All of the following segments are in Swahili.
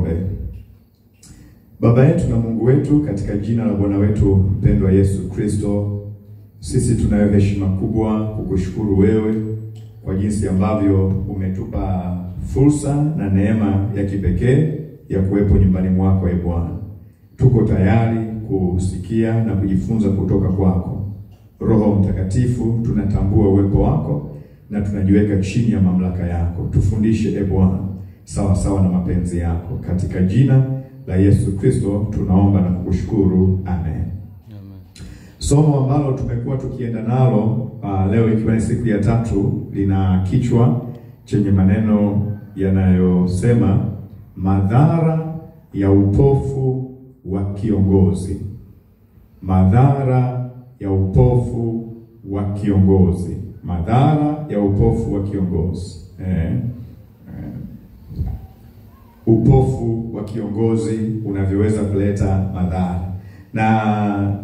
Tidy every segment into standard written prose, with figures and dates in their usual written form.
Tuombe. Baba yetu na Mungu wetu, katika jina la Bwana wetu mpendwa Yesu Kristo, sisi tunayo heshima kubwa kukushukuru wewe kwa jinsi ambavyo umetupa fursa na neema ya kipekee ya kuwepo nyumbani mwako, Bwana. Tuko tayari kusikia na kujifunza kutoka kwako. Roho Mtakatifu, tunatambua uwepo wako na tunajiweka chini ya mamlaka yako. Tufundishe Bwana sawa sawa na mapenzi yako. Katika jina la Yesu Kristo tunaomba na kukushukuru. Amen. Somo ambalo tumekuwa tukienda nalo leo ikiwa ni siku ya 3 lina kichwa chenye maneno yanayosema madhara ya upofu wa kiongozi. Madhara ya upofu wa kiongozi. Madhara ya upofu wa kiongozi. Upofu wa kiongozi unavyoweza kuleta madhara. Na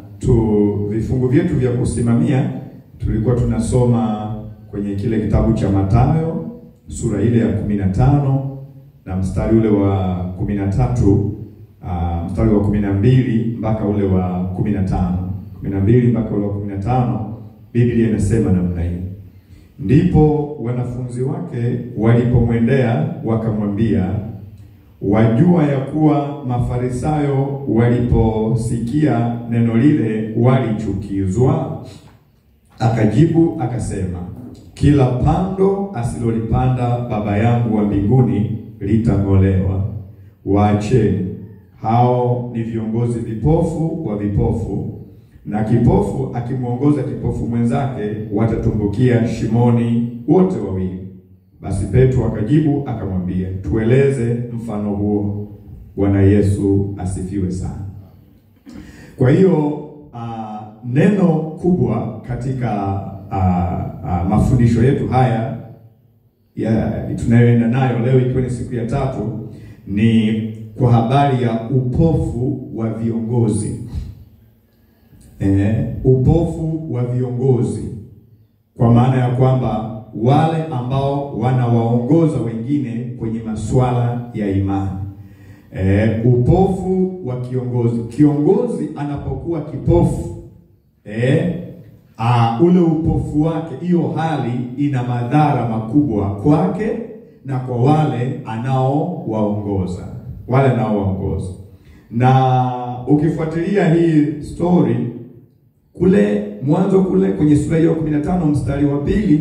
vifungu vyetu vya kusimamia tulikuwa tunasoma kwenye kile kitabu cha Mathayo sura ile ya 15 na mstari ule wa 13, mstari wa 12 mpaka ule wa 15. 12 mpaka ule wa 15, Biblia inasema namna hii: ndipo wanafunzi wake walipomwendea wakamwambia, wajua ya kuwa Mafarisayo waliposikia neno lile walichukizwa? Akajibu akasema, kila pando asilolipanda Baba yangu wa mbinguni litang'olewa. Waacheni, hao ni viongozi vipofu wa vipofu, na kipofu akimuongoza kipofu mwenzake watatumbukia shimoni wote wawili. Basi Petro akajibu akamwambia, tueleze mfano huo. Bwana Yesu asifiwe sana. Kwa hiyo neno kubwa katika mafundisho yetu haya tunayoenda nayo leo ikiwa ni siku ya 3 ni kwa habari ya upofu wa viongozi. Upofu wa viongozi, kwa maana ya kwamba wale ambao wanawaongoza wengine kwenye masuala ya imani. Upofu wa kiongozi. Kiongozi anapokuwa kipofu, ule upofu wake, hiyo hali ina madhara makubwa kwake na kwa wale anaowaongoza. Na ukifuatilia hii story kule mwanzo, kule kwenye sura ya 15 mstari wa 2,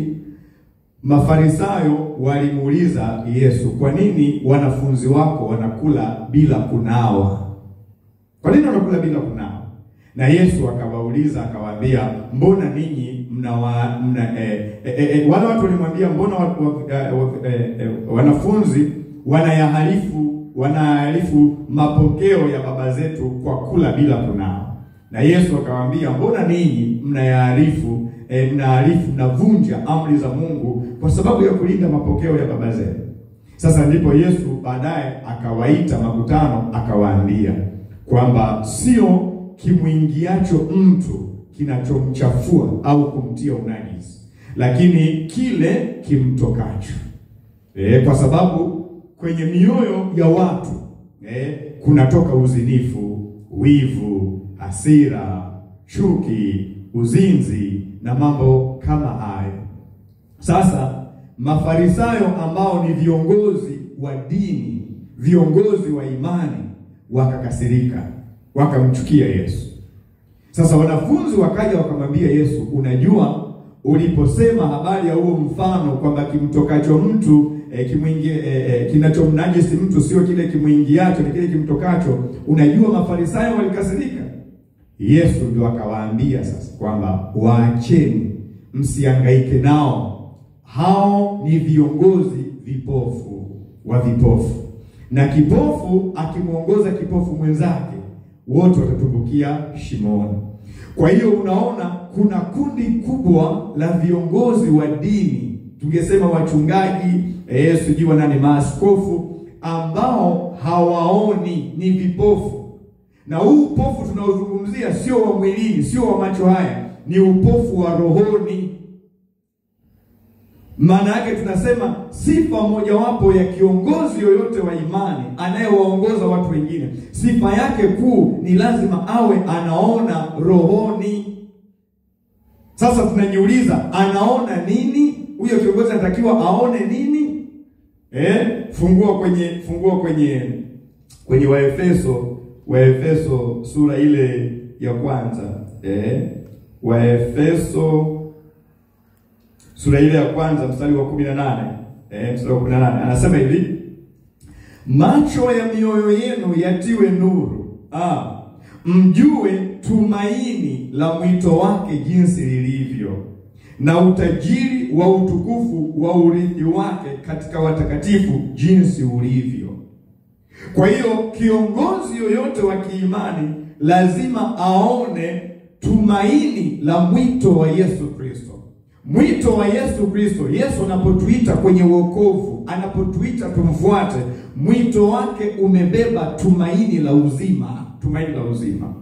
Mafarisayo walimuuliza Yesu, kwa nini wanafunzi wako wanakula bila kunawa? Kwa nini wanakula bila kunawa? Na Yesu akawauliza akawaambia, mbona ninyi wale watu walimwambia, mbona wanafunzi wanaharifu mapokeo ya baba zetu kwa kula bila kunawa? Na Yesu akawaambia, mbona ninyi mnavunja amri za Mungu kwa sababu ya kulinda mapokeo ya baba zenu. Sasa ndipo Yesu baadaye akawaita makutano akawaambia kwamba sio kimwingiacho mtu kinachomchafua au kumtia unajisi, lakini kile kimtokacho. Kwa sababu kwenye mioyo ya watu kunatoka uzinifu, wivu, hasira, chuki, uzinzi na mambo kama hayo. Sasa Mafarisayo ambao ni viongozi wa dini, viongozi wa imani, wakakasirika, wakamchukia Yesu. Sasa wanafunzi wakaja wakamwambia Yesu, unajua uliposema habari ya huo mfano kwamba kimtokacho mtu kinachomnajisi mtu sio kile kimwingiacho, ni kile kimtokacho, unajua Mafarisayo walikasirika. Yesu ndio akawaambia sasa kwamba waacheni, msihangaike nao. Hao ni viongozi vipofu wa vipofu, na kipofu akimuongoza kipofu mwenzake wote watatumbukia shimoni. Kwa hiyo unaona kuna kundi kubwa la viongozi wa dini, tungesema wachungaji, sijui nani, maaskofu, ambao hawaoni, ni vipofu. Na huu upofu tunaozungumzia sio wa mwilini, sio wa macho haya, ni upofu wa rohoni. Maana yake tunasema sifa mojawapo ya kiongozi yoyote wa imani anayewaongoza watu wengine, sifa yake kuu ni lazima awe anaona rohoni. Sasa tunajiuliza, anaona nini? Huyo kiongozi anatakiwa aone nini? Fungua kwenye Waefeso sura ile ya kwanza. Waefeso sura ile ya kwanza mstari wa 18. Mstari wa 18 anasema hivi: macho ya mioyo yenu yatiwe nuru, mjue tumaini la mwito wake jinsi lilivyo, na utajiri wa utukufu wa urithi wake katika watakatifu jinsi ulivyo. Kwa hiyo kiongozi yoyote wa kiimani lazima aone tumaini la mwito wa Yesu Kristo. Mwito wa Yesu Kristo, Yesu anapotuita kwenye wokovu, anapotuita tumfuate, mwito wake umebeba tumaini la uzima, tumaini la uzima.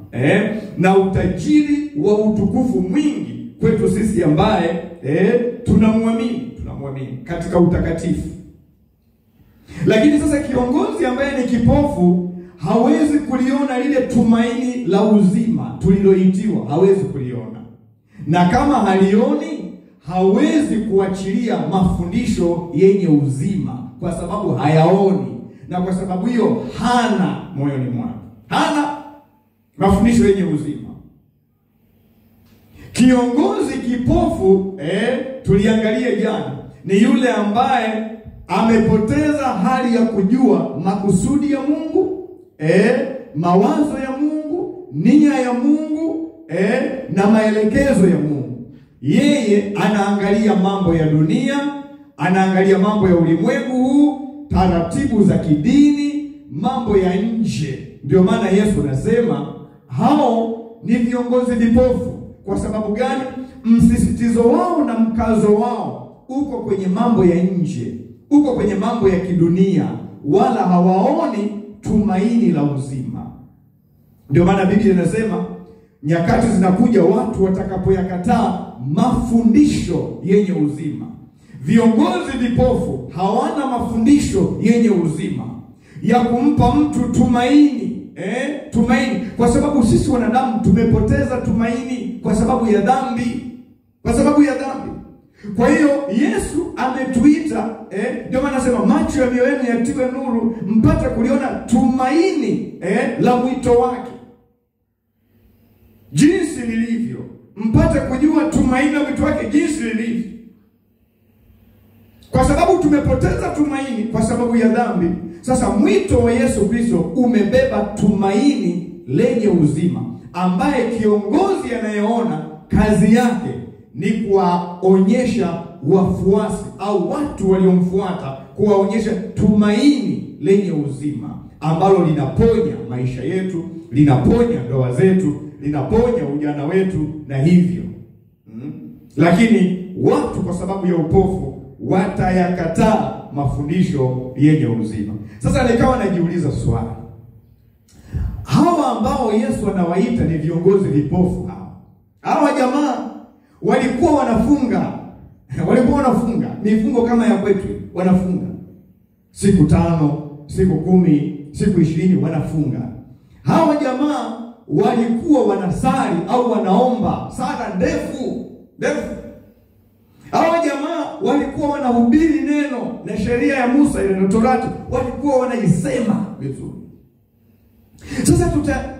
Na utajiri wa utukufu mwingi kwetu sisi ambaye tunamwamini katika utakatifu. Lakini sasa kiongozi ambaye ni kipofu hawezi kuliona lile tumaini la uzima tuliloitiwa, hawezi kuliona. Na kama halioni, hawezi kuachilia mafundisho yenye uzima kwa sababu hayaoni. Na kwa sababu hiyo hana moyoni mwake, hana mafundisho yenye uzima. Kiongozi kipofu tuliangalia jana ni yule ambaye amepoteza hali ya kujua makusudi ya Mungu, mawazo ya Mungu, nia ya Mungu, na maelekezo ya Mungu. Yeye anaangalia mambo ya dunia, anaangalia mambo ya ulimwengu huu, taratibu za kidini, mambo ya nje. Ndio maana Yesu anasema hao ni viongozi vipofu. Kwa sababu gani? Msisitizo wao na mkazo wao uko kwenye mambo ya nje, uko kwenye mambo ya kidunia, wala hawaoni tumaini la uzima. Ndio maana Biblia inasema nyakati zinakuja watu watakapoyakataa mafundisho yenye uzima. Viongozi vipofu hawana mafundisho yenye uzima ya kumpa mtu tumaini. Tumaini, kwa sababu sisi wanadamu tumepoteza tumaini kwa sababu ya dhambi, Kwa hiyo Yesu ametuita, ndio maana anasema macho ya mioyo yenu yatiwe nuru mpate kuliona tumaini la mwito wake jinsi lilivyo, mpate kujua tumaini la mwito wake jinsi lilivyo. Kwa sababu tumepoteza tumaini kwa sababu ya dhambi. Sasa mwito wa Yesu Kristo umebeba tumaini lenye uzima, ambaye kiongozi anayeona kazi yake ni kuwaonyesha wafuasi au watu waliomfuata, kuwaonyesha tumaini lenye uzima ambalo linaponya maisha yetu, linaponya ndoa zetu, linaponya ujana wetu na hivyo. Lakini watu kwa sababu ya upofu watayakataa mafundisho yenye uzima. Sasa nikawa najiuliza swali, hawa ambao Yesu anawaita ni viongozi vipofu, hawa jamaa walikuwa wanafunga mifungo kama ya kwetu, wanafunga siku 5, siku 10, siku 20 wanafunga. Hawa jamaa walikuwa wanasali au wanaomba sala ndefu. Hawa jamaa walikuwa wanahubiri neno na sheria ya Musa ile Torati, walikuwa wanaisema vizuri. Sasa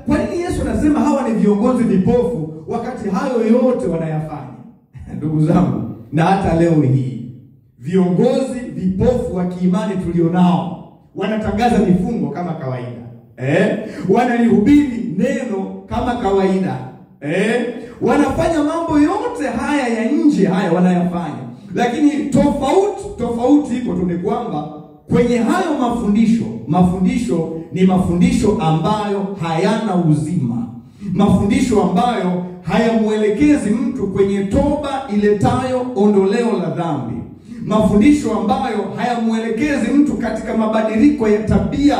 kwa nini Yesu anasema hawa ni viongozi vipofu wakati hayo yote wanayafanya? Ndugu zangu, na hata leo hii viongozi vipofu wa kiimani tulionao wanatangaza mifungo kama kawaida, wanalihubiri neno kama kawaida, wanafanya mambo yote haya ya nje, haya wanayafanya. Lakini tofauti iko tu ni kwamba kwenye hayo mafundisho ni mafundisho ambayo hayana uzima, mafundisho ambayo hayamuelekezi mtu kwenye toba iletayo ondoleo la dhambi, mafundisho ambayo hayamuelekezi mtu katika mabadiliko ya tabia,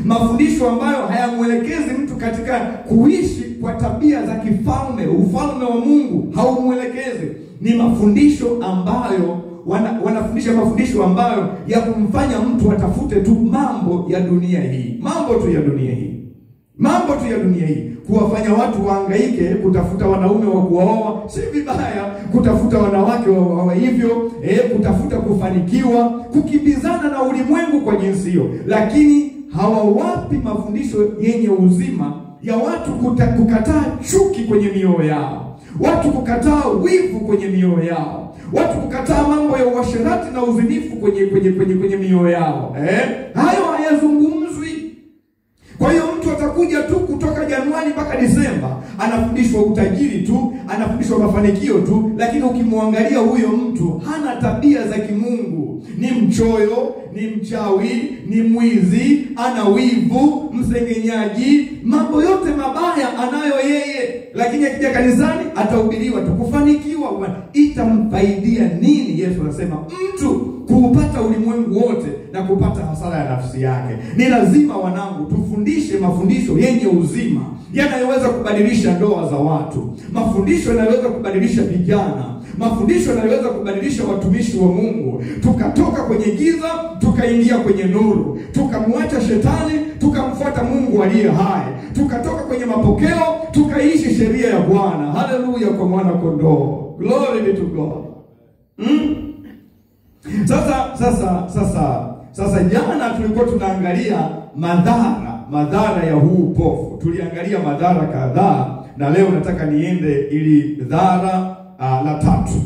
mafundisho ambayo hayamuelekezi mtu katika kuishi kwa tabia za kifalme. Ufalme wa Mungu haumuelekezi. ni mafundisho ambayo wanafundisha mafundisho ambayo ya kumfanya mtu atafute tu mambo ya dunia hii, mambo tu ya dunia hii, kuwafanya watu wahangaike kutafuta wanaume wa kuoa. Si vibaya kutafuta wanawake wa hivyo, kutafuta kufanikiwa, kukimbizana na ulimwengu kwa jinsi hiyo, lakini hawawapi mafundisho yenye uzima ya watu kukataa chuki kwenye mioyo yao, watu kukataa wivu kwenye mioyo yao, watu kukataa mambo ya uasherati na uzinifu kwenye mioyo yao. Hayo hayazungumzwi. Kwa hiyo mtu atakuja tu kutoka Januari mpaka Disemba anafundishwa utajiri tu, anafundishwa mafanikio tu, lakini ukimwangalia huyo mtu hana tabia za kimungu. Ni mchoyo, ni mchawi, ni mwizi, ana wivu, msengenyaji, mambo yote mabaya anayo yeye. Lakini akija kanisani atahubiriwa tu kufanikiwa. Itamfaidia nini? Yesu anasema mtu kuupata ulimwengu wote na kupata hasara ya nafsi yake. Ni lazima wanangu tufundishe mafundisho yenye uzima yanayoweza kubadilisha ndoa za watu, mafundisho yanayoweza kubadilisha vijana, mafundisho yanayoweza kubadilisha watumishi wa Mungu, tukatoka kwenye giza tukaingia kwenye nuru, tukamwacha shetani tukamfuata Mungu aliye hai, tukatoka kwenye mapokeo tukaishi sheria ya Bwana. Haleluya kwa mwana kondoo. Glory be to God. Sasa jana tulikuwa tunaangalia madhara ya huu upofu. Tuliangalia madhara kadhaa, na leo nataka niende ili dhara la tatu.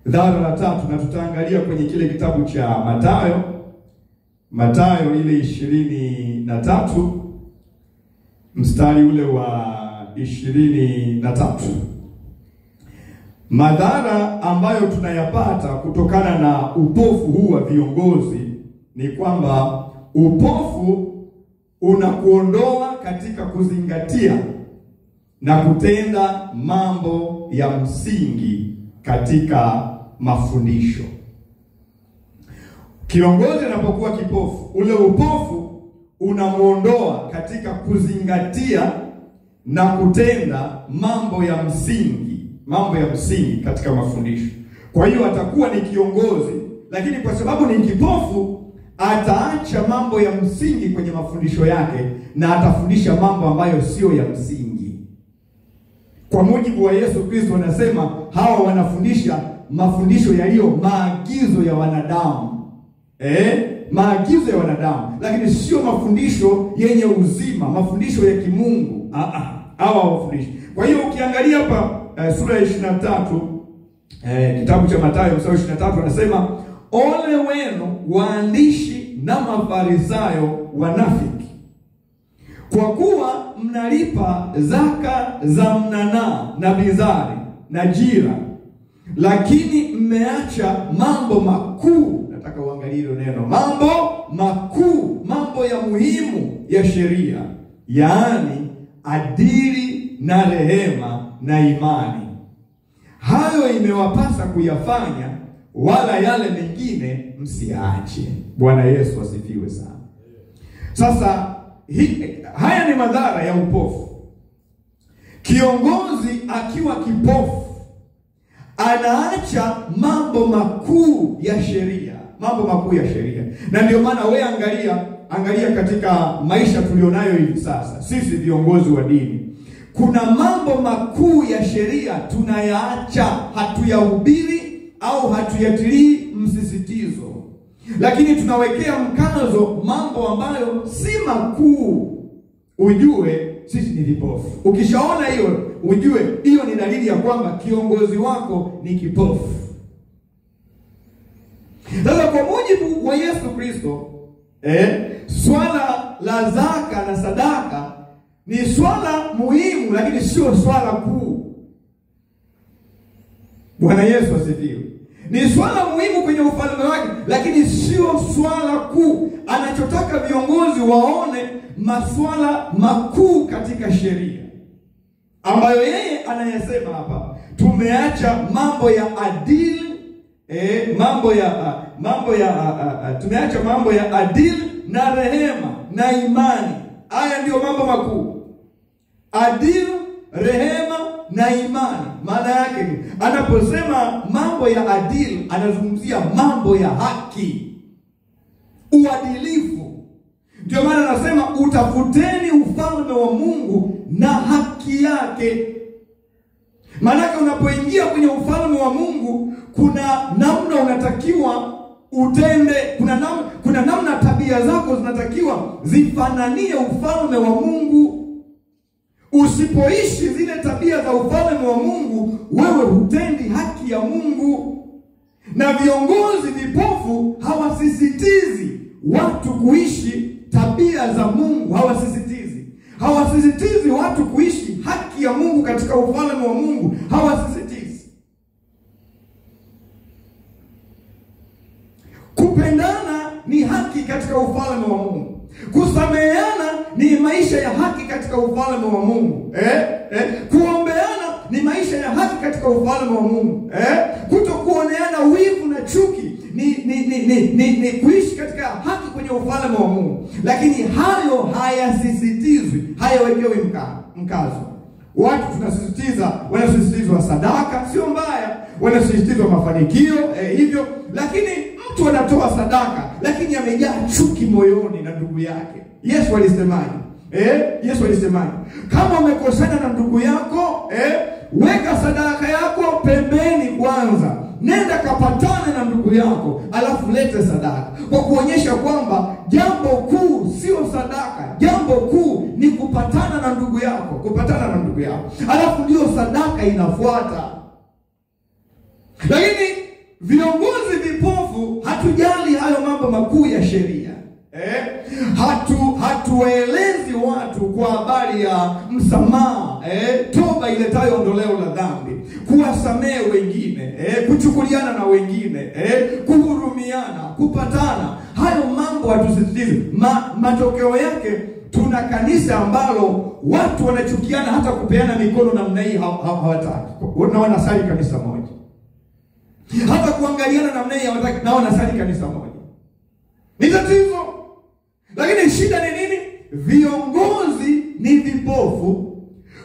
Dhara la tatu, na tutaangalia kwenye kile kitabu cha Mathayo ile 23 mstari ule wa 23. Madhara ambayo tunayapata kutokana na upofu huu wa viongozi ni kwamba upofu unakuondoa katika kuzingatia na kutenda mambo ya msingi katika mafundisho. Kiongozi anapokuwa kipofu, ule upofu unamuondoa katika kuzingatia na kutenda mambo ya msingi katika mafundisho. Kwa hiyo atakuwa ni kiongozi, lakini kwa sababu ni kipofu ataacha mambo ya msingi kwenye mafundisho yake na atafundisha mambo ambayo sio ya msingi. Kwa mujibu wa Yesu Kristo anasema hawa wanafundisha mafundisho yaliyo maagizo ya wanadamu. Maagizo ya wanadamu, lakini sio mafundisho yenye uzima, mafundisho ya kimungu. Hawa wafundishi. Kwa hiyo ukiangalia hapa sura ya 23 kitabu cha Mathayo sura ya 23 anasema, ole wenu waandishi na Mafarisayo wanafiki, kwa kuwa mnalipa zaka za mnanaa na bizari na jira, lakini mmeacha mambo makuu. Nataka uangalie hilo neno, mambo makuu, mambo ya muhimu ya sheria, yaani adili na rehema na imani. Hayo imewapasa kuyafanya, wala yale mengine msiache. Bwana Yesu asifiwe sana. Sasa haya ni madhara ya upofu. Kiongozi akiwa kipofu anaacha mambo makuu ya sheria, Na ndio maana wewe angalia katika maisha tulionayo hivi sasa, sisi viongozi wa dini, kuna mambo makuu ya sheria tunayaacha, hatuyahubiri au hatuyatilii msisitizo, lakini tunawekea mkazo mambo ambayo si makuu. Ujue sisi ni vipofu. Ukishaona hiyo, ujue hiyo ni dalili ya kwamba kiongozi wako ni kipofu. Sasa kwa mujibu wa Yesu Kristo, swala la zaka na sadaka ni swala muhimu, lakini sio swala kuu. Bwana Yesu asifiwe. Ni swala muhimu kwenye ufalme wake, lakini sio swala kuu. Anachotaka viongozi waone maswala makuu katika sheria, ambayo yeye anayesema hapa, tumeacha mambo ya adili, tumeacha mambo ya adili na rehema na imani. Haya ndio mambo makuu. Adili, rehema na imani. Maana yake ni anaposema mambo ya adili, anazungumzia mambo ya haki, uadilifu. Ndio maana anasema utafuteni ufalme wa Mungu na haki yake. Maana unapoingia kwenye ufalme wa Mungu, kuna namna unatakiwa utende, kuna namna tabia zako zinatakiwa zifananie ufalme wa Mungu. Usipoishi zile tabia za ufalme wa Mungu, wewe hutendi haki ya Mungu. Na viongozi vipofu hawasisitizi watu kuishi tabia za Mungu, hawasisitizi watu kuishi haki ya Mungu katika ufalme wa Mungu, hawasisitizi. Kupendana ni haki katika ufalme wa Mungu. Kusameheana ni maisha ya haki katika ufalme wa Mungu. Kuombeana ni maisha ya haki katika ufalme wa Mungu. Kutokuoneana wivu na chuki ni kuishi katika haki kwenye ufalme wa Mungu. Lakini hayo hayasisitizwi, hayawekewi mkazo. Watu wanasisitizwa sadaka, sio mbaya, wanasisitizwa mafanikio, hivyo. Lakini mtu anatoa sadaka lakini amejaa chuki moyoni na ndugu yake. Yesu alisemaje? Yesu alisemaje? Kama umekosana na ndugu yako, weka sadaka yako pembeni kwanza. Nenda kapatane na ndugu yako, alafu lete sadaka. Kwa kuonyesha kwamba jambo kuu sio sadaka. Jambo kuu ni kupatana na ndugu yako, alafu ndio sadaka inafuata. Lakini viongozi vipofu hatujali hayo mambo makuu ya sheria. Hatuelezi watu kwa habari ya msamaha, toba iletayo ondoleo la dhambi, kuwasamehe wengine, kuchukuliana na wengine, kuhurumiana, kupatana. Hayo mambo hatusisitizi. Matokeo yake tuna kanisa ambalo watu wanachukiana, hata kupeana mikono namna hii hawataki. Na wanasali kanisa moja. Hata kuangaliana namna hii hawataki, na wanasali kanisa moja. Ni tatizo. Lakini shida ni nini? Viongozi ni vipofu.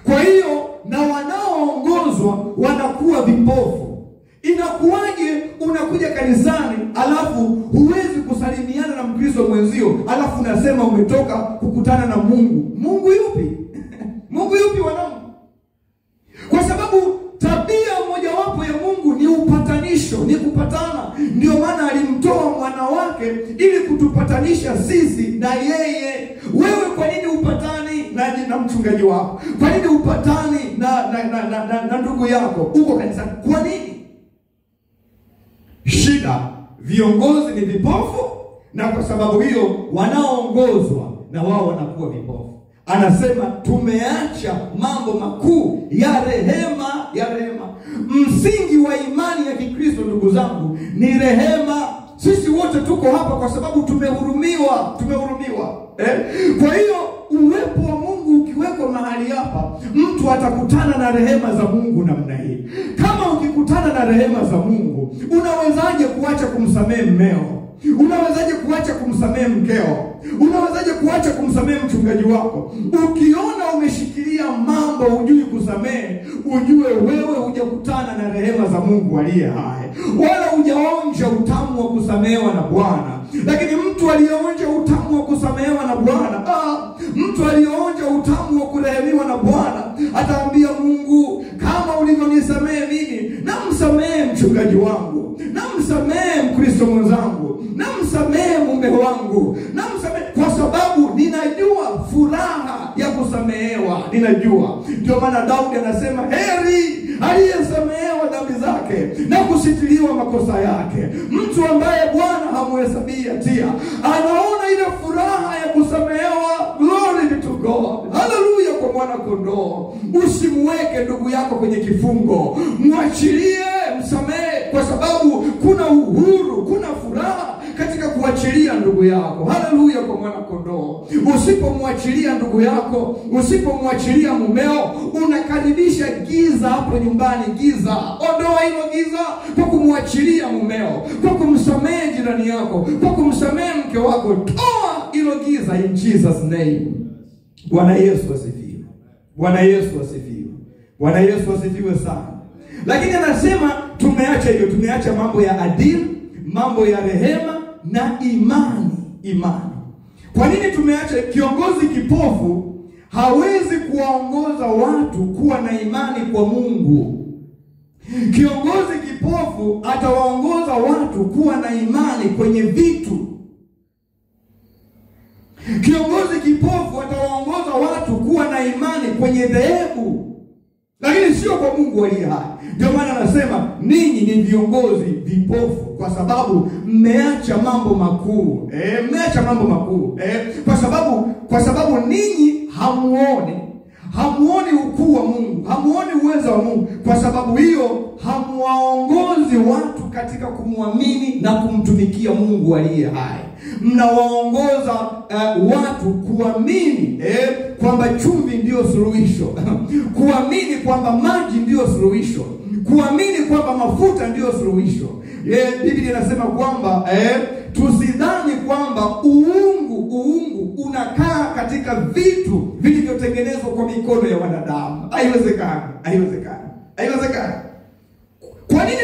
Kwa hiyo na wanaoongozwa wanakuwa vipofu. Inakuwaje unakuja kanisani alafu huwezi kusalimiana na Mkristo mwenzio, alafu unasema umetoka kukutana na Mungu? Mungu yupi? Mungu yupi wanangu? Kwa sababu tabia mojawapo ya Mungu ni upatanisho, ni kupatana. Ndio maana alimtoa mwana wake ili kutupatanisha sisi na yeye. Wewe kwa nini upatani na mchungaji wako? Kwa nini upatani na ndugu yako? Uko kanisani. Kwa nini? Shida, viongozi ni vipofu, na kwa sababu hiyo wanaoongozwa na wao wanakuwa vipofu. Anasema tumeacha mambo makuu ya rehema, Msingi wa imani ya Kikristo, ndugu zangu, ni rehema. Sisi wote tuko hapa kwa sababu tumehurumiwa. Kwa hiyo uwepo wa Mungu ukiwekwa mahali hapa, mtu atakutana na rehema za Mungu namna hii. Kama ukikutana na rehema za Mungu, unawezaje kuacha kumsamehe mmeo? Unawezaje kuacha kumsamehe mkeo? Unawezaje kuacha kumsamehe mchungaji wako? Ukiona umeshikilia mambo hujui kusamehe, ujue wewe hujakutana na rehema za Mungu aliye hai, wala hujaonja utamu wa kusamehewa na Bwana. Lakini mtu aliyeonja utamu wa kusamehewa na Bwana, mtu aliyeonja utamu wa kurehemiwa na Bwana, ataambia Mungu, kama ulivyonisamehe mimi, namsamehe mchungaji wangu, namsamehe Mkristo mwenzangu, namsamehe mume wangu, namsamehe, kwa sababu ninajua furaha ya kusamehewa. Ninajua. Ndio maana Daudi anasema, heri aliyesamehewa dhambi zake na kusitiriwa makosa yake. Mtu ambaye Bwana hamuhesabia hatia anaona ile furaha ya kusamehewa. Glory be to God. Hallelujah kwa mwana kondoo. Usimweke ndugu yako kwenye kifungo, mwachilie, msamehe, kwa sababu kuna uhuru, kuna furaha katika kuachilia ndugu yako. Haleluya kwa mwana kondoo. Usipomwachilia ndugu yako, usipomwachilia mumeo, unakaribisha giza hapo nyumbani. Giza, ondoa hilo giza kwa kumwachilia mumeo, kwa kumsamehe jirani yako, kwa kumsamehe mke wako. Toa hilo giza in Jesus name. Bwana Yesu asifiwe. Bwana Yesu asifiwe. Bwana Yesu asifiwe sana. Lakini anasema tumeacha hiyo, tumeacha mambo ya adili, mambo ya rehema na imani. Kwa nini tumeacha? Kiongozi kipofu hawezi kuwaongoza watu kuwa na imani kwa Mungu. Kiongozi kipofu atawaongoza watu kuwa na imani kwenye vitu. Kiongozi kipofu atawaongoza watu kuwa na imani kwenye dhehebu, lakini sio kwa Mungu aliye hai. Ndio maana anasema ninyi ni viongozi vipofu kwa sababu mmeacha mambo makuu. Mmeacha mambo makuu. Kwa sababu ninyi hamuoni ukuu wa Mungu, hamuoni uwezo wa Mungu. Kwa sababu hiyo hamuwaongozi watu katika kumwamini na kumtumikia Mungu aliye hai. Mnawaongoza watu kuamini kwamba chumvi ndio suluhisho, kuamini kwamba maji ndio suluhisho, kuamini kwamba mafuta ndio suluhisho. Biblia inasema kwamba tusidhani kwamba uungu unakaa katika vitu vilivyotengenezwa kwa mikono ya wanadamu. Haiwezekani. Kwa nini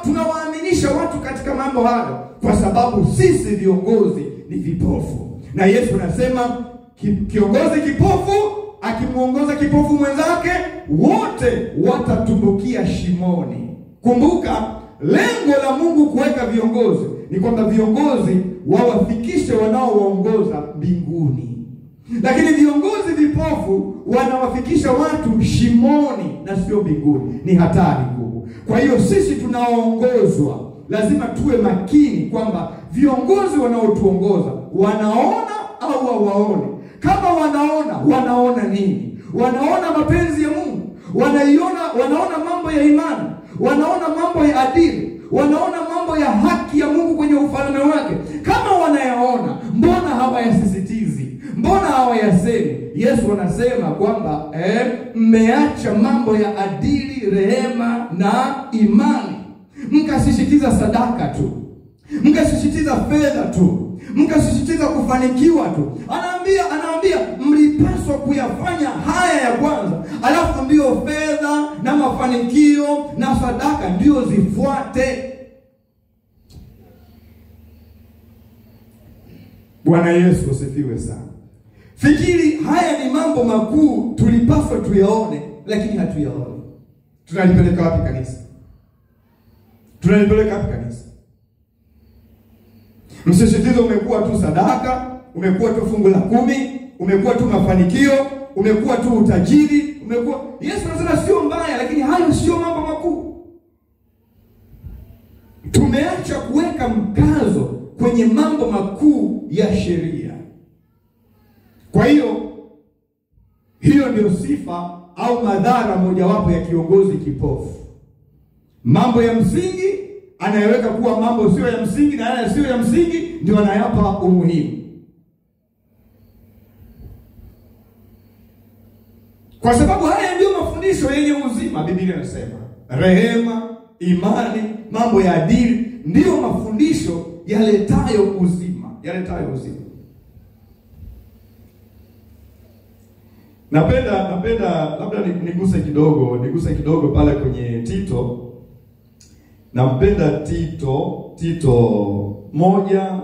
tunawaaminisha watu katika mambo hayo? Kwa sababu sisi viongozi ni vipofu. Na Yesu anasema kiongozi kipofu akimuongoza kipofu mwenzake, wote watatumbukia shimoni. Kumbuka, lengo la Mungu kuweka viongozi ni kwamba viongozi wawafikishe wanaowaongoza mbinguni. Lakini viongozi vipofu wanawafikisha watu shimoni na sio mbinguni. Ni hatari kubwa. Kwa hiyo sisi tunaoongozwa lazima tuwe makini kwamba viongozi wanaotuongoza wanaona au hawaoni. Kama wanaona nini? Wanaona mapenzi ya Mungu, wanaona mambo ya imani, wanaona mambo ya adili, wanaona mambo ya haki ya Mungu kwenye ufalme wake. Kama wanayaona, mbona hawayasisitizi? Mbona hawayasemi? Yesu anasema kwamba mmeacha mambo ya adili, rehema na imani. Mkasisitiza sadaka tu, mkasisitiza fedha tu, mkasisitiza kufanikiwa tu. Anaambia mlipaswa kuyafanya haya ya kwanza, alafu ndio fedha na mafanikio na sadaka ndio zifuate. Bwana Yesu asifiwe sana. Fikiri haya ni mambo makuu tulipaswa tuyaone, lakini hatuyaoni. Tunalipeleka wapi kanisa? Msisitizo umekuwa tu sadaka, umekuwa tu fungu la 10, umekuwa tu mafanikio, umekuwa tu utajiri, umekuwa. Yesu anasema sio mbaya, lakini hayo sio mambo makuu. Tumeacha kuweka mkazo kwenye mambo makuu ya sheria. Kwa hiyo ndio sifa au madhara mojawapo ya kiongozi kipofu. Mambo ya msingi anayeweka kuwa mambo sio ya msingi, na yale sio ya msingi ndio anayapa umuhimu. Kwa sababu haya ndio mafundisho yenye uzima. Biblia inasema rehema, imani, mambo ya adili ndio mafundisho yaletayo uzima. Napenda labda niguse kidogo pale kwenye Tito. Nampenda Tito 1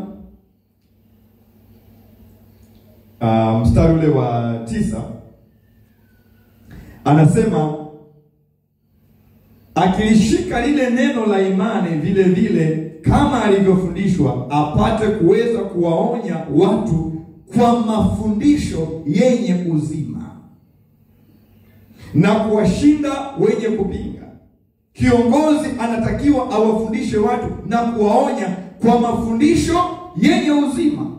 mstari ule wa 9. Anasema akilishika lile neno la imani vile vile kama alivyofundishwa, apate kuweza kuwaonya watu kwa mafundisho yenye uzima na kuwashinda wenye kupinga. Kiongozi anatakiwa awafundishe watu na kuwaonya kwa mafundisho yenye uzima.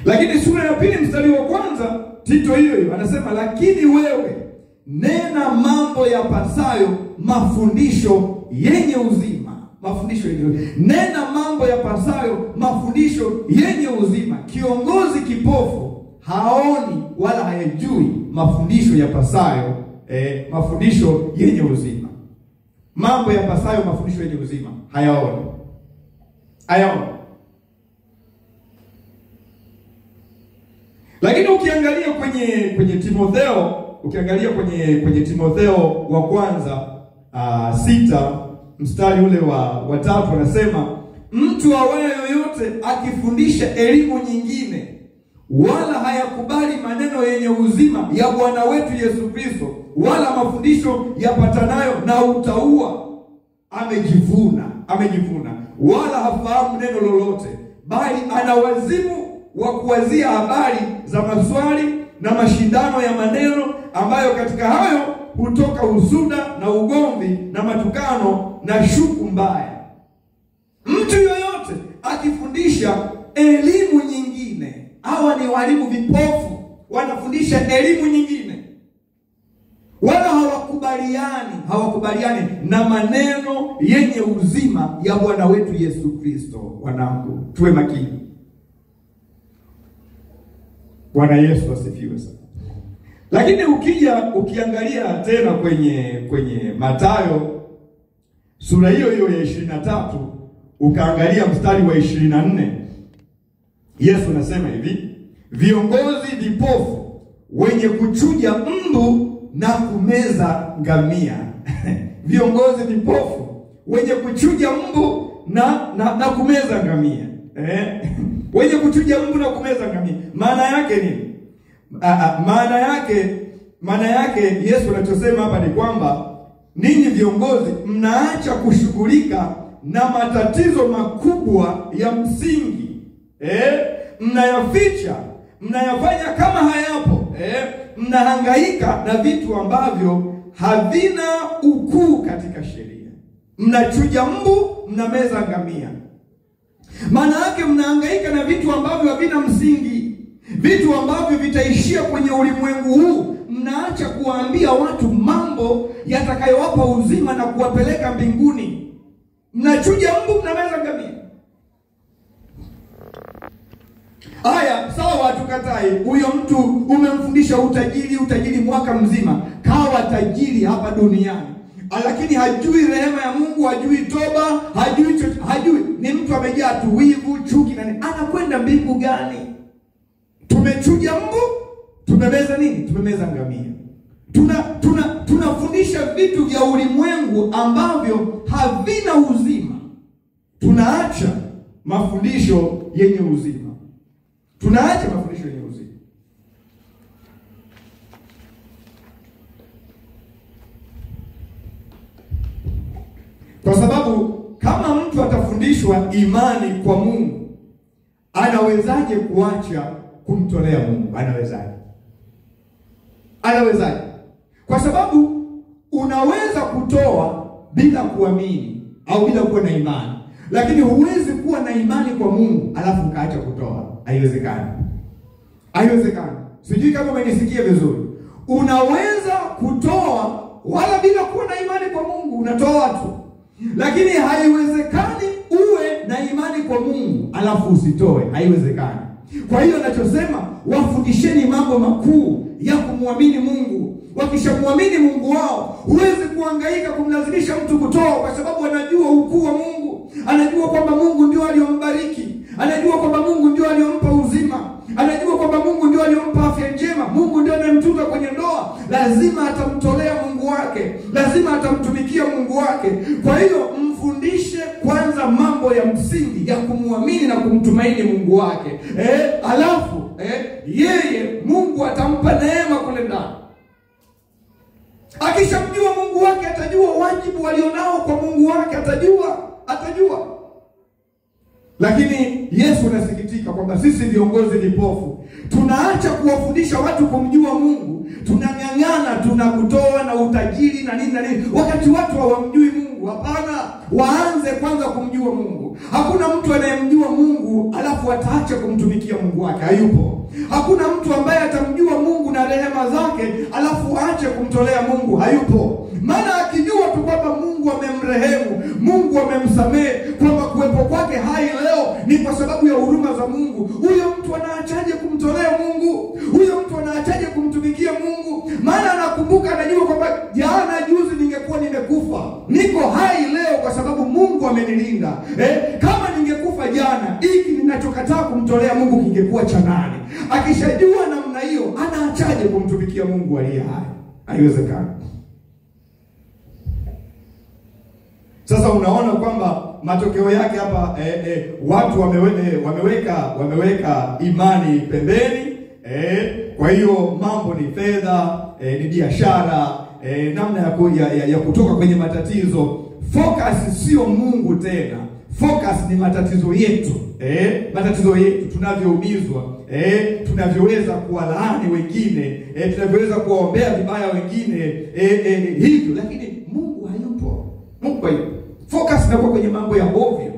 Lakini sura ya 2 mstari wa 1 Tito hiyo anasema, lakini wewe nena mambo yapasayo mafundisho yenye uzima. Nena mambo yapasayo mafundisho yenye uzima. Kiongozi kipofu haoni wala hayajui mafundisho yapasayo mafundisho yenye uzima. Mambo yapasayo mafundisho yenye uzima hayaoni. Lakini ukiangalia kwenye Timotheo ukiangalia kwenye Timotheo wa kwanza 6 mstari ule wa 3 anasema, mtu awaye yoyote akifundisha elimu nyingine wala hayakubali maneno yenye uzima ya Bwana wetu Yesu Kristo, wala mafundisho yapatanayo na utauwa, amejivuna, wala hafahamu neno lolote, bali ana wazimu wa kuwazia habari za maswali na mashindano ya maneno, ambayo katika hayo hutoka husuda na ugomvi na matukano na shuku mbaya. Mtu yoyote akifundisha elimu nyingine, hawa ni walimu vipofu, wanafundisha elimu nyingine, wala hawakubaliani na maneno yenye uzima ya Bwana wetu Yesu Kristo. Wanangu, tuwe makini. Bwana Yesu asifiwe sana. Lakini ukiangalia tena kwenye Mathayo sura hiyo ya 23, ukaangalia mstari wa 24, Yesu anasema hivi, viongozi vipofu wenye kuchuja mbu na kumeza ngamia. Viongozi vipofu wenye kuchuja mbu na kumeza ngamia. Wenye kuchuja mbu na kumeza ngamia. Maana yake nini? Maana yake Yesu anachosema hapa ni kwamba ninyi viongozi mnaacha kushughulika na matatizo makubwa ya msingi. Mnayaficha, mnayafanya kama hayapo. Mnahangaika na vitu ambavyo havina ukuu katika sheria. Mnachuja mbu, mnameza ngamia. Maana yake mnahangaika na vitu ambavyo havina msingi, vitu ambavyo vitaishia kwenye ulimwengu huu. Mnaacha kuwaambia watu mambo yatakayowapa uzima na kuwapeleka mbinguni. Mnachuja mbu, mnameza ngamia. Haya, sawa, tukatai. Huyo mtu umemfundisha utajiri mwaka mzima, kawa tajiri hapa duniani, lakini hajui rehema ya Mungu, hajui toba, hajui ni mtu amejaa tu wivu, chuki na nini. Anakwenda mbingu gani? Tumechuja mbu, tumemeza nini? Tumemeza ngamia. Tunafundisha vitu vya ulimwengu ambavyo havina uzima. Tunaacha mafundisho yenye uzima. Tunaacha mafundisho yenye uzima. Kwa sababu kama mtu atafundishwa imani kwa Mungu, anawezaje kuacha kumtolea Mungu? Anawezaje? Kwa sababu unaweza kutoa bila kuamini au bila kuwa na imani, lakini huwezi kuwa na imani kwa Mungu alafu ukaacha kutoa. Haiwezekani. Sijui kama umenisikia vizuri. Unaweza kutoa wala bila kuwa na imani kwa Mungu, unatoa tu. Lakini haiwezekani uwe na imani kwa Mungu alafu usitoe. Haiwezekani. Kwa hiyo ninachosema, wafundisheni mambo makuu ya kumwamini Mungu. Wakishamwamini Mungu wao, huwezi kuhangaika kumlazimisha mtu kutoa, kwa sababu anajua ukuu wa Mungu. Anajua kwamba Mungu ndio aliyombariki. Anajua kwamba Mungu ndio aliyompa uzima. Anajua kwamba Mungu ndio aliyompa afya njema. Mungu ndio anayemtunza kwenye ndoa. Lazima atamtolea Mungu wake. Lazima atamtumikia Mungu wake. Kwa hiyo mfundishe kwanza mambo ya msingi ya kumwamini na kumtumaini Mungu wake. Alafu yeye Mungu atampa neema kule ndani. Akishamjua Mungu wake, atajua wajibu walionao kwa Mungu wake, atajua. Lakini Yesu anasikitika kwamba sisi viongozi vipofu tunaacha kuwafundisha watu kumjua Mungu. Tunang'ang'ana, tunakutoa na utajiri na nini wakati watu hawamjui Mungu. Hapana, waanze kwanza kumjua Mungu. Hakuna mtu anayemjua Mungu alafu ataacha kumtumikia Mungu wake. Hayupo. Hakuna mtu ambaye atamjua Mungu na rehema zake alafu aache kumtolea Mungu. Hayupo. Maana akijua tu kwamba Mungu amemrehemu, Mungu amemsamehe, kwamba kuwepo kwake hai leo ni kwa sababu ya huruma za Mungu, huyo mtu anaachaje kumtolea Mungu? Huyo mtu anaachaje kumtumikia Mungu? Maana anakumbuka, anajua kwamba jana juzi ningekuwa nimekufa, niko hai leo kwa sababu Mungu amenilinda. Kama ningekufa jana, hiki ninachokataa kumtolea Mungu kingekuwa cha nani? Akishajua na namna hiyo, anaachaje kumtumikia Mungu aliye hai? Haiwezekani. Sasa unaona kwamba matokeo yake hapa watu wameweka imani pembeni. Kwa hiyo mambo ni fedha, ni biashara, namna ya kutoka kwenye matatizo. Focus sio Mungu tena. Focus ni matatizo yetu. Matatizo yetu, tunavyoumizwa, tunavyoweza kuwalaani wengine, tunavyoweza kuwaombea vibaya wengine, hivyo. Lakini Mungu hayupo. Mungu hayupo. Focus inakuwa kwenye mambo ya ovyo.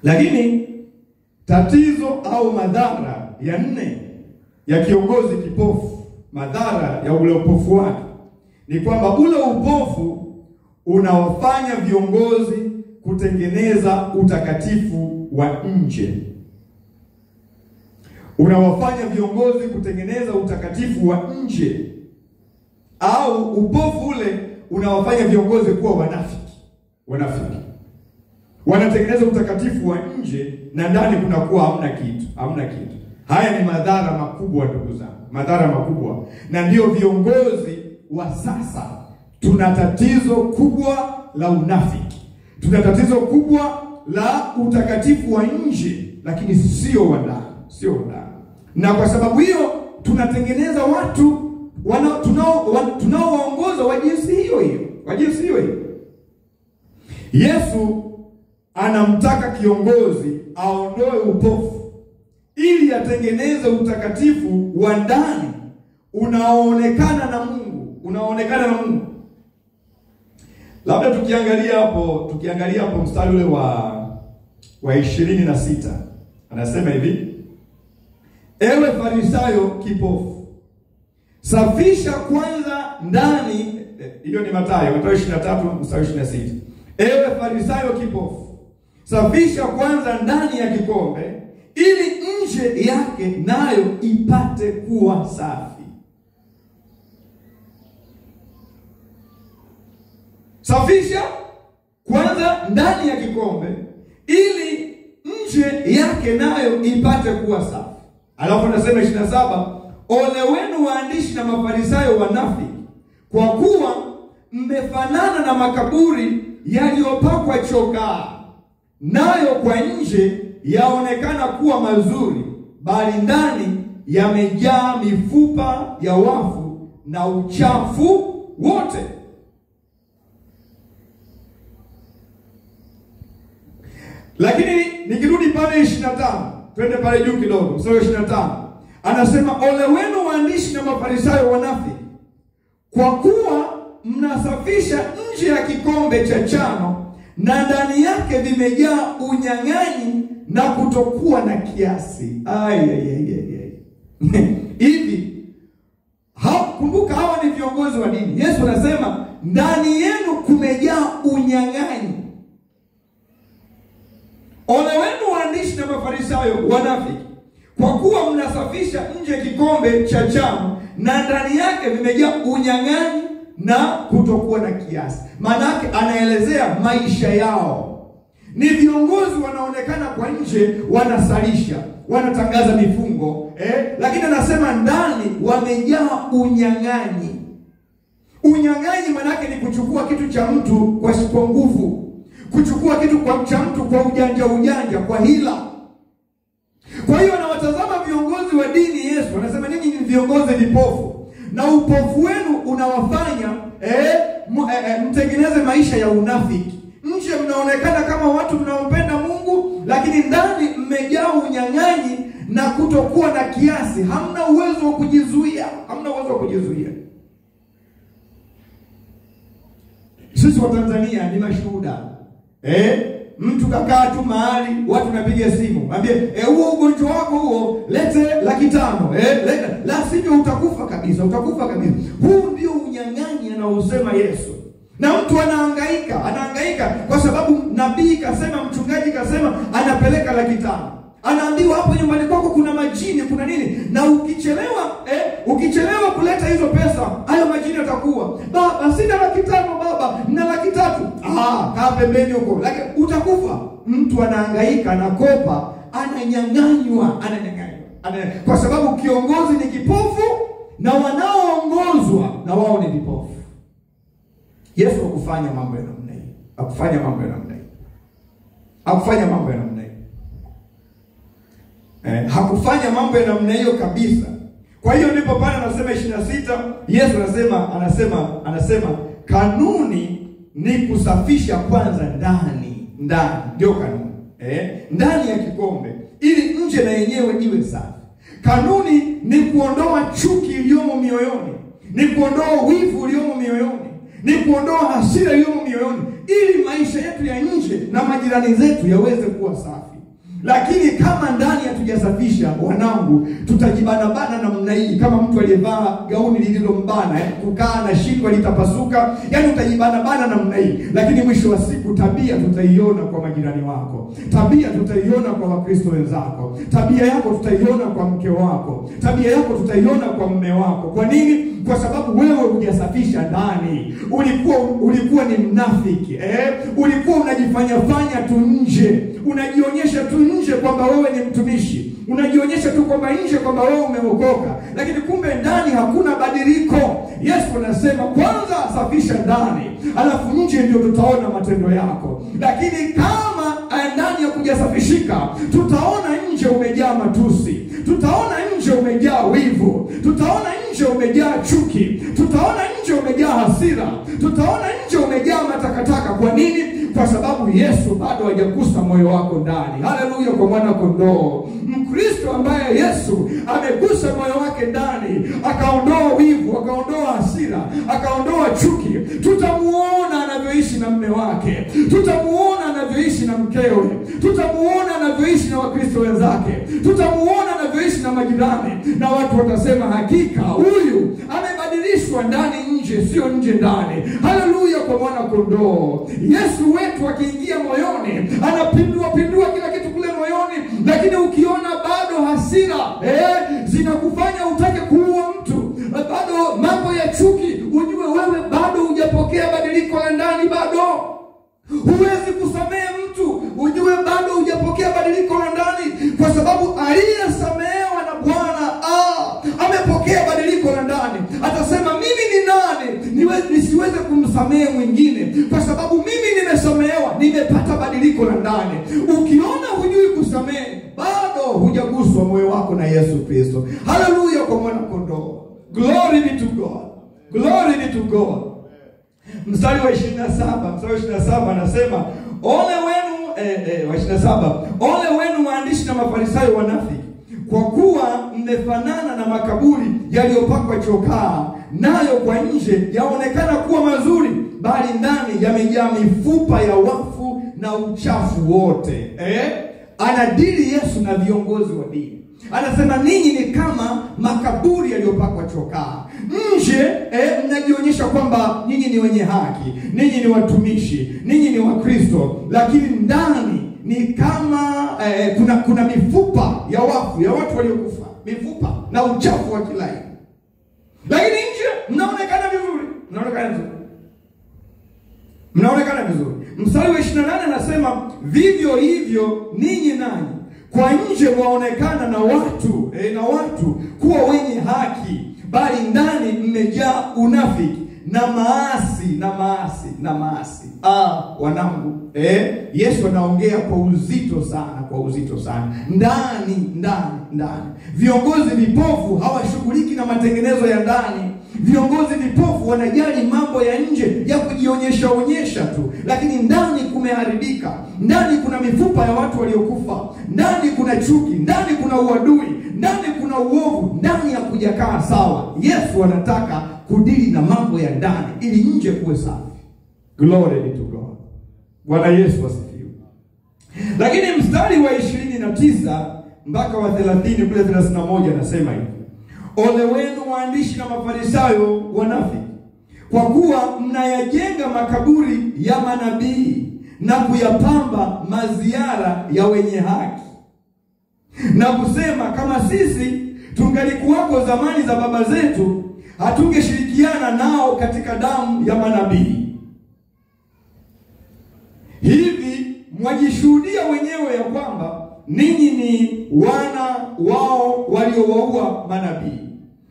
Lakini tatizo au madhara ya 4 ya kiongozi kipofu, madhara ya ule upofu wake ni kwamba ule upofu unawafanya viongozi kutengeneza utakatifu wa nje. Unawafanya viongozi kutengeneza utakatifu wa nje, au upofu ule unawafanya viongozi kuwa wanafiki. Wanatengeneza utakatifu wa nje na ndani kunakuwa hamna kitu. Haya ni madhara makubwa ndugu zangu, madhara makubwa. Na ndio viongozi wa sasa tuna tatizo kubwa la unafiki. Tuna tatizo kubwa la utakatifu wa nje, lakini sio wa ndani. Na kwa sababu hiyo tunatengeneza watu tunaowaongoza wa jinsi hiyo. Yesu anamtaka kiongozi aondoe upofu ili atengeneze utakatifu wa ndani unaoonekana na Mungu. Labda tukiangalia hapo mstari ule wa 26. Anasema hivi: ewe Farisayo kipofu, safisha kwanza ndani. Hiyo ni Mathayo 23 mstari 26. Ewe Farisayo kipofu, safisha kwanza ndani ya kikombe ili nje yake nayo ipate kuwa safi. Safisha kwanza ndani ya kikombe ili nje yake nayo ipate kuwa safi. Alafu anasema 27, ole wenu waandishi na Mafarisayo wanafiki, kwa kuwa mmefanana na makaburi yaliyopakwa chokaa, nayo kwa nje yaonekana kuwa mazuri, bali ndani yamejaa mifupa ya wafu na uchafu wote. Lakini nikirudi pale 25, twende pale juu kidogo, mstari 25. Anasema ole wenu waandishi na Mafarisayo wanafiki, kwa kuwa mnasafisha nje ya kikombe cha chano na ndani yake vimejaa unyang'anyi na kutokuwa na kiasi. Hivi kumbuka, hawa ni viongozi wa dini. Yesu anasema ndani yenu kumejaa unyang'anyi. Ole wenu waandishi na Mafarisayo wanafiki, kwa kuwa mnasafisha nje kikombe cha chano na ndani yake vimejaa unyang'anyi na kutokuwa na kiasi. Maana yake anaelezea maisha yao. Ni viongozi wanaonekana kwa nje wanasalisha, wanatangaza mifungo, lakini anasema ndani wamejaa unyang'anyi. Unyang'anyi maana yake ni kuchukua kitu cha mtu kwa nguvu, kuchukua kitu cha mtu kwa ujanja, kwa hila. Kwa hiyo anawatazama viongozi wa dini. Yesu anasema ninyi ni viongozi vipofu, na upofu wenu unawafanya mtengeneze maisha ya unafiki. Nje mnaonekana kama watu mnaompenda Mungu, lakini ndani mmejaa unyang'anyi na kutokuwa na kiasi. Hamna uwezo wa kujizuia. Sisi wa Tanzania ni mashuhuda. Mtu kakaa tu mahali, watu napiga simu, mwambie huo ugonjwa wako huo lete 500,000, la sivyo utakufa kabisa. Huu ndio unyang'anyi anaosema Yesu. Na mtu anahangaika kwa sababu nabii kasema, mchungaji kasema, anapeleka 500,000. Anaambiwa hapo nyumbani kwako kuna majini, kuna nini, na ukichelewa kuleta hizo pesa, hayo majini yatakuwa, baba sina 500 baba, nina 300. Kaa pembeni huko, lakini utakufa. Mtu anahangaika, anakopa, ananyang'anywa, kwa sababu kiongozi ni kipofu na wanaoongozwa na wao ni vipofu. Yesu hakufanya mambo ya namna hii. Hakufanya mambo ya namna hii. Hakufanya mambo ya namna hii. Hakufanya mambo ya namna hiyo kabisa. Kwa hiyo ndipo pale anasema 26, Yesu anasema kanuni ni kusafisha kwanza ndani ndio kanuni. Ndani ya kikombe ili nje na yenyewe iwe safi. Kanuni ni kuondoa chuki iliyomo mioyoni, ni kuondoa wivu uliomo mioyoni, ni kuondoa hasira iliyomo mioyoni, ili maisha yetu ya nje na majirani zetu yaweze kuwa safi. Lakini kama ndani hatujasafisha, wanangu, tutajibana namna hii, kama mtu aliyevaa gauni lililombana, kukaa na shingo litapasuka, yani utajibana namna hii. Lakini mwisho wa siku tabia tutaiona kwa majirani wako, tabia tutaiona kwa Wakristo wenzako, tabia yako tutaiona kwa mke wako, tabia yako tutaiona kwa mume wako. Kwa nini? Kwa sababu wewe hujasafisha ndani. Ulikuwa ni mnafiki, ulikuwa unajifanya tu nje, unajionyesha tu nje kwamba wewe ni mtumishi, unajionyesha tu kwamba nje kwamba wewe umeokoka, lakini kumbe ndani hakuna badiliko. Yesu anasema kwanza safisha ndani, alafu nje ndio tutaona matendo yako. Lakini kama ndani ya kujasafishika, tutaona nje umejaa matusi, tutaona nje umejaa wivu, tutaona nje umejaa chuki, tutaona nje umejaa hasira, tutaona nje umejaa matakataka. Kwa nini? Kwa sababu Yesu bado hajagusa moyo wako ndani. Haleluya kwa mwana kondoo. Mkristo ambaye Yesu amegusa moyo wake ndani, akaondoa wivu, akaondoa hasira, akaondoa chuki, tutamuona anavyoishi na mume wake, tutamuona anavyoishi na mkewe, tutamuona anavyoishi na Wakristo wenzake, tutamuona anavyoishi na majirani, na watu watasema hakika huyu amebadilishwa ndani nje, sio nje ndani. Haleluya kwa mwana kondoo. Yesu wetu akiingia moyoni, anapindua kila kitu kule moyoni. Lakini ukiona bado hasira zinakufanya utake kuua mtu, bado mambo ya chuki, ujue wewe bado hujapokea badiliko la ndani. Bado huwezi kusamehe mtu, ujue bado hujapokea badiliko la ndani, kwa sababu aliyesamehewa na Bwana amepokea badiliko la ndani. Atasema mimi ni nani nisiweze kumsamehe mwingine, kwa sababu mimi nimesamehewa, nimepata badiliko la ndani. Ukiona hujui kusamehe, bado hujaguswa moyo wako na Yesu Kristo. Haleluya kwa mwana kondoo. Glory be to God. Glory be to God. Mstari wa 27 anasema ole wenu wa 27, ole wenu waandishi na Mafarisayo wanafiki, kwa kuwa mmefanana na makaburi yaliyopakwa chokaa, nayo kwa nje yaonekana kuwa mazuri, bali ndani yamejaa mifupa ya wafu na uchafu wote. Anadili Yesu na viongozi wa dini. Anasema ninyi ni kama makaburi yaliyopakwa chokaa. Nje mnajionyesha kwamba ninyi ni wenye haki, ninyi ni watumishi, ninyi ni Wakristo, lakini ndani ni kama kuna mifupa ya wafu, ya watu waliokufa, mifupa na uchafu wa kila aina. Lakini nje mnaonekana vizuri, mnaonekana vizuri. Mstari wa 28 anasema vivyo hivyo ninyi nanyi kwa nje waonekana na watu kuwa wenye haki, bali ndani mmejaa unafiki na maasi. Wanangu, Yesu anaongea kwa uzito sana. Ndani. Viongozi vipofu hawashughuliki na matengenezo ya ndani. Viongozi vipofu wanajali mambo ya nje ya kujionyesha tu, lakini ndani kumeharibika. Ndani kuna mifupa ya watu waliokufa, ndani kuna chuki, ndani kuna uadui, ndani kuna uovu, ndani ya kujakaa sawa. Yesu anataka kudili na mambo ya ndani ili nje kuwe safi. Glory be to God. Bwana Yesu asifiwe. Lakini mstari wa 29 mpaka wa 30 kule 31 anasema hivi: ole wenu waandishi na Mafarisayo wanafiki, kwa kuwa mnayajenga makaburi ya manabii na kuyapamba maziara ya wenye haki. na kusema, kama sisi tungalikuwako zamani za baba zetu, hatungeshirikiana nao katika damu ya manabii. Hivi mwajishuhudia wenyewe ya kwamba ninyi ni wana wao waliowaua manabii.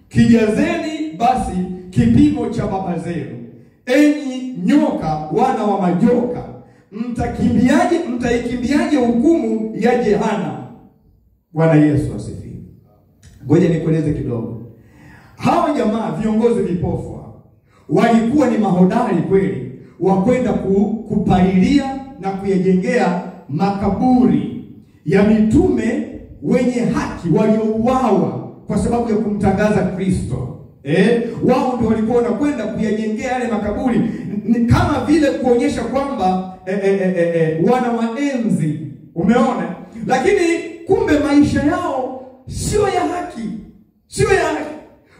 Kijazeni basi kipimo cha baba zenu, enyi nyoka, wana wa majoka. Mtaikimbiaje hukumu ya jehanamu? Bwana Yesu asifiwe. Ngoja nikueleze kidogo. Hawa jamaa viongozi vipofu walikuwa ni mahodari kweli wa kwenda kupalilia na kuyajengea makaburi ya mitume wenye haki waliouawa kwa sababu ya kumtangaza Kristo. Wao ndio walikuwa wanakwenda kuyajengea yale makaburi, kama vile kuonyesha kwamba wana waenzi. Umeona? Lakini kumbe maisha yao sio ya haki. Sio ya haki.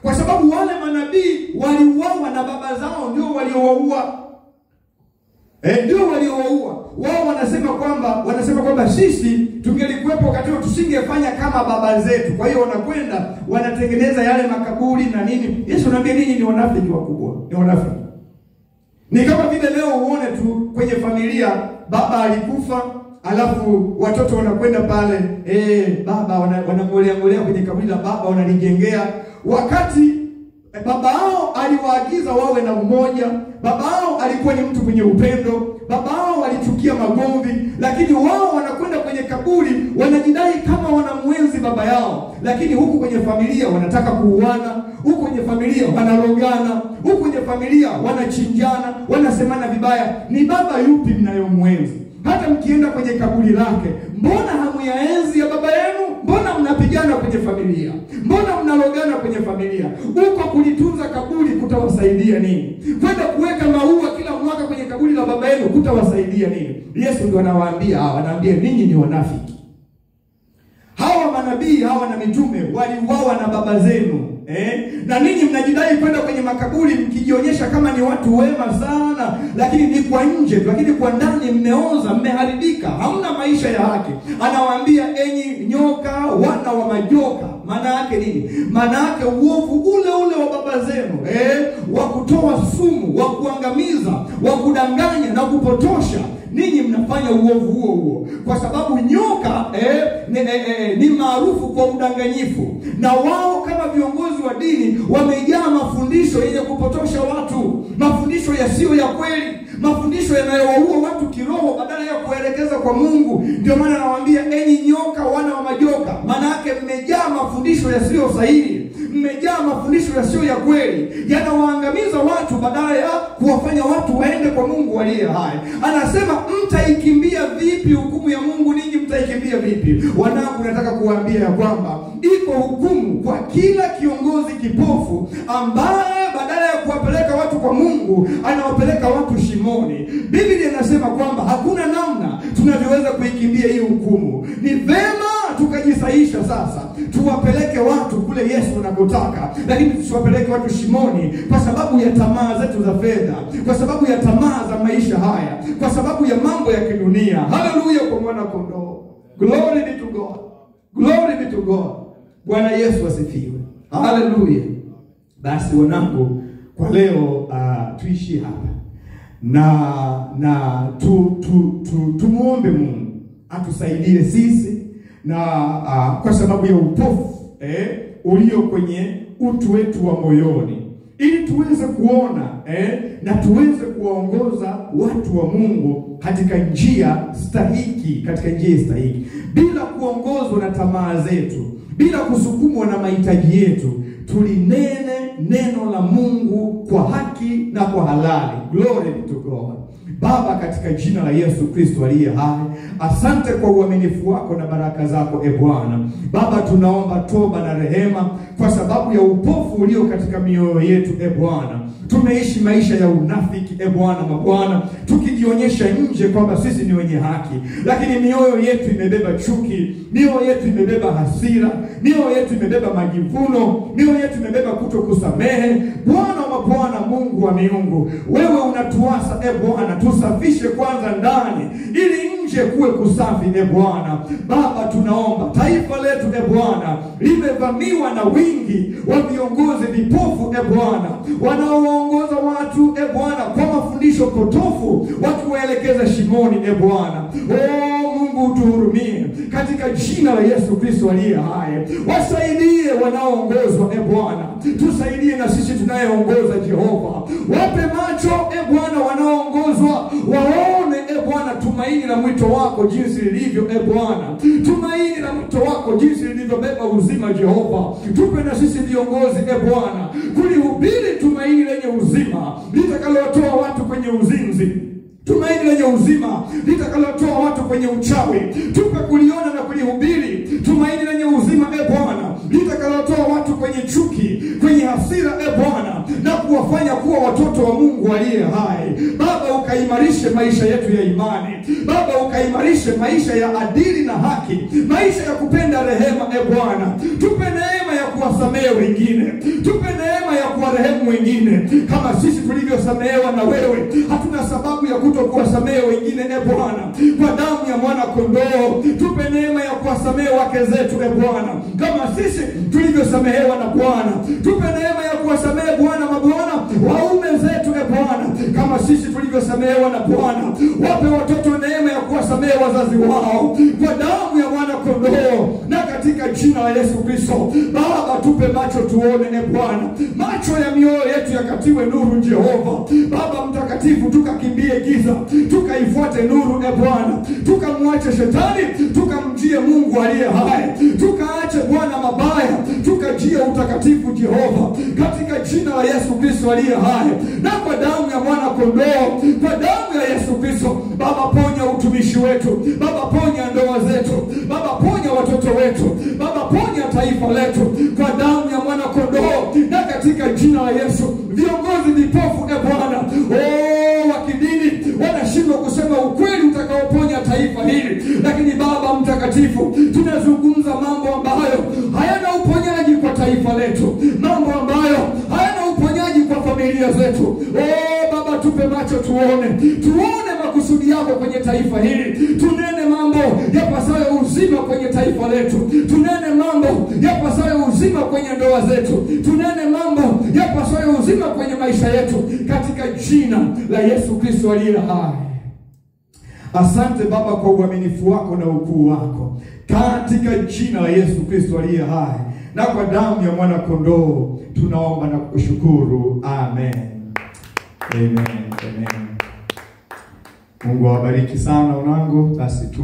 Kwa sababu wale manabii waliuawa na baba zao ndio waliowaua. Ndio waliowaua. Wao wanasema kwamba sisi tungelikuwepo wakati huo tusingefanya kama baba zetu. Kwa hiyo wanakwenda wanatengeneza yale makaburi na nini. Yesu anaambia ninyi ni wanafiki wakubwa. Ni wanafiki. Ni kama vile leo uone tu kwenye familia baba alikufa, alafu watoto wanakwenda pale baba wanamolea kwenye kaburi la baba, wanalijengea, wakati baba hao aliwaagiza wawe na umoja. Baba hao alikuwa ni mtu mwenye upendo. Baba hao walichukia magomvi, lakini wao wanakwenda kwenye kaburi wanajidai kama wanamwenzi baba yao, lakini huku kwenye familia wanataka kuuana, huku kwenye familia wanarogana, huku kwenye familia wanachinjana, wanasemana vibaya. Ni baba yupi mnayomwenzi? Hata mkienda kwenye kaburi lake, mbona hamuyaenzi ya baba yenu? Mbona mnapigana kwenye familia? Mbona mnalogana kwenye familia? Uko kulitunza kaburi kutawasaidia nini? Kwenda kuweka maua kila mwaka kwenye kaburi la baba yenu kutawasaidia nini? Yesu ndio anawaambia ninyi ni wanafiki. Hawa manabii, hawa na mitume waliuawa na baba zenu. Na ninyi mnajidai kwenda kwenye makaburi mkijionyesha kama ni watu wema sana, lakini ni kwa nje, lakini kwa ndani mmeoza, mmeharibika, hamna maisha ya haki. Anawaambia enyi nyoka, wana wa majoka. Maana yake nini? Maana yake uovu ule wa baba zenu, wa kutoa sumu, wa kuangamiza, wa kudanganya na kupotosha. Ninyi mnafanya uovu huo kwa sababu nyoka ni maarufu kwa udanganyifu, na wao kama viongozi wa dini wamejaa mafundisho yenye kupotosha watu, mafundisho yasiyo ya kweli, mafundisho yanayowaua watu kiroho badala ya kuelekeza kwa Mungu. Ndio maana anawaambia enyi nyoka, wana wa majoka. Maana yake mmejaa mafundisho yasiyo sahihi, mmejaa mafundisho yasiyo ya kweli, yanawaangamiza watu badala ya kuwafanya watu waende kwa Mungu aliye hai. Anasema mtaikimbia vipi hukumu ya Mungu? Ninyi mtaikimbia vipi? Wanangu, nataka kuwaambia ya kwamba iko hukumu kwa kila kiongozi kipofu ambaye badala ya kuwapeleka watu kwa Mungu anawapeleka watu shimoni. Biblia inasema kwamba hakuna namna tunavyoweza kuikimbia hii hukumu. Ni vema tukajisaisha sasa, tuwapeleke watu kule Yesu anakotaka, lakini tusiwapeleke watu shimoni kwa sababu ya tamaa zetu za fedha, kwa sababu ya tamaa za maisha haya, kwa sababu ya mambo ya kidunia. Haleluya kwa mwana kondoo. Glory be to God. Glory be to God. Bwana Yesu asifiwe. Haleluya. Basi wanangu, kwa leo tuishi hapa na tumuombe Mungu atusaidie sisi na kwa sababu ya upofu ulio kwenye utu wetu wa moyoni, ili tuweze kuona na tuweze kuwaongoza watu wa Mungu katika njia stahiki, bila kuongozwa na tamaa zetu, bila kusukumwa na mahitaji yetu. Tulinene neno la Mungu kwa haki na kwa halali. Glory be to God. Baba, katika jina la Yesu Kristo aliye hai, asante kwa uaminifu wako na baraka zako Bwana. Baba, tunaomba toba na rehema kwa sababu ya upofu ulio katika mioyo yetu Bwana. Tumeishi maisha ya unafiki Bwana mabwana, tukijionyesha nje kwamba sisi ni wenye haki, lakini mioyo yetu imebeba chuki, mioyo yetu imebeba hasira, mioyo yetu imebeba majivuno, mioyo yetu imebeba kutokusamehe. Bwana wa Bwana, Mungu wa miungu, wewe unatuasa Bwana tusafishe kwanza ndani, ili nje nje kuwe kusafi. Bwana Baba, tunaomba taifa letu Bwana limevamiwa na wingi wa viongozi vipofu Bwana, wanaoongoza watu Bwana kwa mafundisho potofu, wakiwaelekeza shimoni Bwana. Mungu tuhurumie katika jina la Yesu Kristo aliye hai. Wasaidie wanaoongozwa Bwana, tusaidie na sisi tunayeongoza Jehova. Wape macho Bwana wanaoongozwa, waone Bwana tumaini la mwito wako jinsi lilivyo Bwana, tumaini la mwito wako jinsi lilivyobeba uzima Jehova. Tupe na sisi viongozi Bwana kulihubiri tumaini lenye uzima litakalotoa watu kwenye uzinzi, tumaini lenye uzima litakalotoa watu kwenye uchawi. Tupe kuliona na kulihubiri tumaini lenye uzima Bwana litakalotoa watu kwenye chuki, kwenye hasira Bwana, na kuwafanya kuwa watoto wa Mungu aliye hai. Baba, ukaimarishe maisha yetu ya imani. Baba, ukaimarishe maisha ya adili na haki, maisha ya kupenda rehema Bwana. Tupe neema ya kuwasamehe wengine, tupe neema ya kuwarehemu wengine kama sisi tulivyosamehewa na wewe. Hatuna sababu ya kutokuwasamehe wengine Bwana, kwa damu ya mwana kondoo. Tupe neema ya kuwasamehe wake zetu Bwana kama sisi tulivyosamehewa na Bwana. Tupe neema ya kuwasamehe Bwana mabwana waume zetu Bwana kama sisi tulivyosamehewa na Bwana. Wape watoto neema ya kuwasamehe wazazi wao kwa damu ya mwana kondoo na katika jina la Yesu Kristo. Baba, tupe macho tuone Bwana, macho ya mioyo yetu yakatiwe nuru Jehova. Baba mtakatifu, tukakimbie giza, tukaifuate nuru Bwana, tukamwache shetani, tukamjie Mungu aliye hai, tukaache Bwana mabaya, tukajie utakatifu Jehova, katika jina la Yesu Kristo aliye hai na kwa damu ya mwana kondoo, kwa damu ya Yesu Kristo. Baba, ponya utumishi wetu, Baba ponya ndoa zetu, Baba ponya watoto wetu, Baba ponya taifa letu kwa damu ya mwana kondoo na katika jina la Yesu. Viongozi vipofu Bwana wa kidini wanashindwa kusema ukweli utakaoponya taifa hili, lakini Baba mtakatifu, tunazungumza mambo ambayo hayana uponyaji kwa taifa letu, mambo ambayo hayana uponyaji kwa familia zetu. Baba, tupe macho tuone makusudi yako kwenye taifa hili. Tunene mambo yapasayo uzima kwenye taifa letu, tunene mambo yapasayo uzima kwenye ndoa zetu, tunene mambo yapasayo uzima kwenye maisha yetu, katika jina la Yesu Kristo aliye hai. Asante Baba kwa uaminifu wako na ukuu wako, katika jina la Yesu Kristo aliye hai na kwa damu ya mwana kondoo tunaomba na kushukuru. Amen. Amen. Amen. Mungu awabariki sana wanangu. Basi tu